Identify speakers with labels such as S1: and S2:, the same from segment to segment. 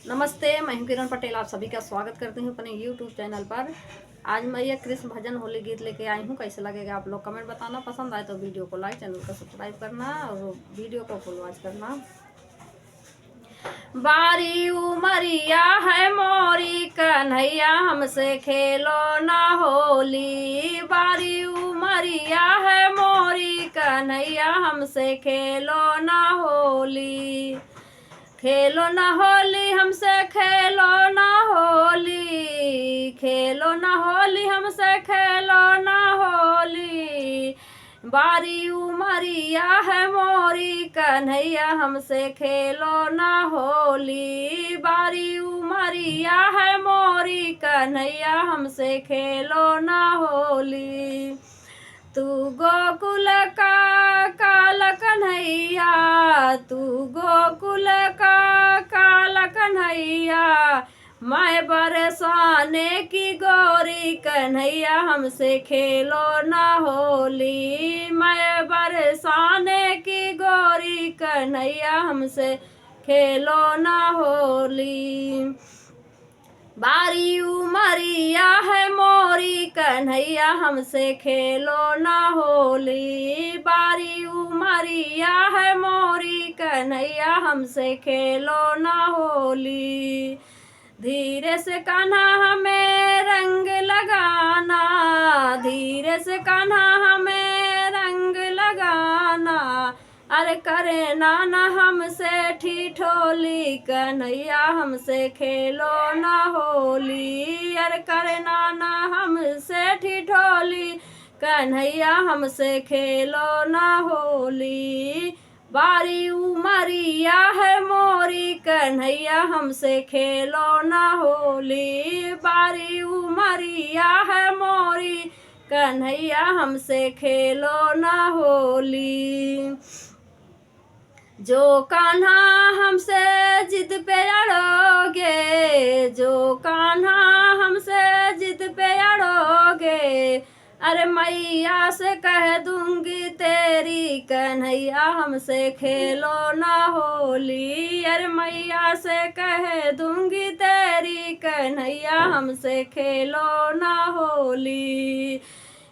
S1: नमस्ते, मैं हूं किरण पटेल। आप सभी का स्वागत करती हूं अपने यूट्यूब चैनल पर। आज मैं ये कृष्ण भजन होली गीत लेके आई हूं। कैसे लगेगा आप लोग कमेंट बताना। पसंद आए तो वीडियो को लाइक, चैनल को सब्सक्राइब करना और वीडियो को फुल वॉच करना। बारी उमरिया है मोरी कन्हैया, हमसे खेलो ना होली। बारी उमरिया है मोरी कन्हैया, हमसे खेलो ना होली। खेलो ना होली हमसे, खेलो ना होली। खेलो ना होली हमसे, खेलो ना होली। बारी उमरिया है मोरी कन्हैया, हमसे खेलो ना होली। बारी उमरिया है मोरी कन्हैया, हमसे खेलो ना होली। तू गोकुल का काल कन्हैया, तू गोकुल का काल कन्हैया। मैं बरसाने की गोरी कन्हैया, हमसे खेलो ना होली। मैं बरसाने की गोरी कन्हैया, हमसे खेलो ना होली। बारी उमरिया है मोरी कन्हैया, हमसे खेलो ना होली। बारी उमरिया है मोरी कन्हैया, हमसे खेलो ना होली। धीरे से कान्हा हमें रंग लगाना, धीरे से कान्हा हमें रंग लगाना। अरे करे नाना हमसे ठिठोली कन्हैया, हमसे खेलो ना होली। अरे करे नाना हमसे ठिठोली कन्हैया, हमसे खेलो ना होली। बारी उमरिया है मोरी कन्हैया, हमसे खेलो ना होली। बारी उमरिया है मोरी कन्हैया, हमसे खेलो ना होली। जो कान्हा हमसे जिद पे अड़ोगे, जो कान्हा हमसे जिद पे अड़ोगे। अरे मैया से कह दूंगी तेरी कन्हैया, हमसे खेलो ना होली। अरे मैया से कह दूंगी तेरी कन्हैया, हमसे खेलो ना होली।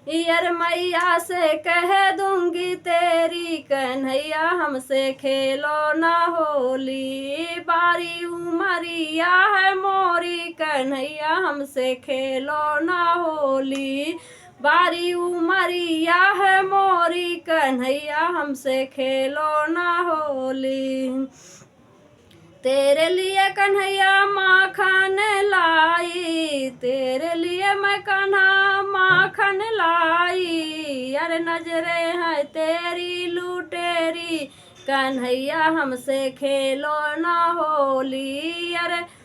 S1: यार मैया से कह दूंगी तेरी कन्हैया, हमसे खेलो ना होली। बारी उमरिया है मोरी कन्हैया, हमसे खेलो ना होली। बारी उमरिया है मोरी कन्हैया, हमसे खेलो ना होली। तेरे लिए कन्हैया माखन लाई, तेरे लिए मैं कान्हा माखन लाई। अरे नजरे है तेरी लुटेरी कन्हैया, हमसे खेलो ना होली। अरे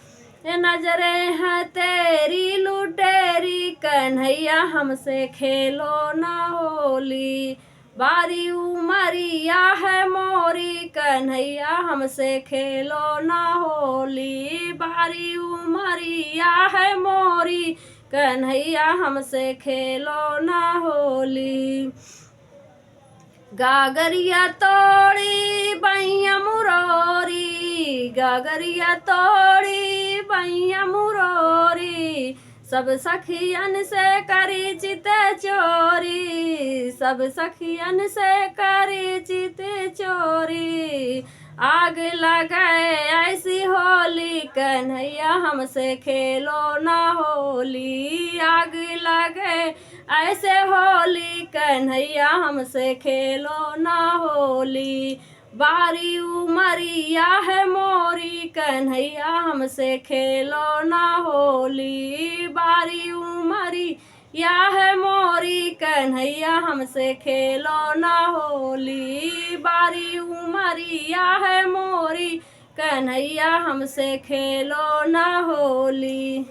S1: नजरे है तेरी लुटेरी कन्हैया, हमसे खेलो ना होली। बारी उमरिया है मोरी कन्हैया, हमसे खेलो ना होली। बारी उमरिया है मोरी कन्हैया, हमसे खेलो ना होली। गागरिया तोड़ी बैया मुरोरी, गागरिया तोड़ी बैया मुरोरी। सब सखियन से करी चिते चोरी, सब सखियन से करी चिते चोरी। आग लगाए ऐसी होली कन्हैया, हमसे खेलो ना होली। आग लगे ऐसे होली कन्हैया, हमसे खेलो ना होली। बारी उमरिया है मोरी कन्हैया, हमसे खेलो ना होली। बारी उमरिया है मोरी कन्हैया, हमसे खेलो ना होली। बारी उमरिया है मोरी कन्हैया, हमसे खेलो ना होली।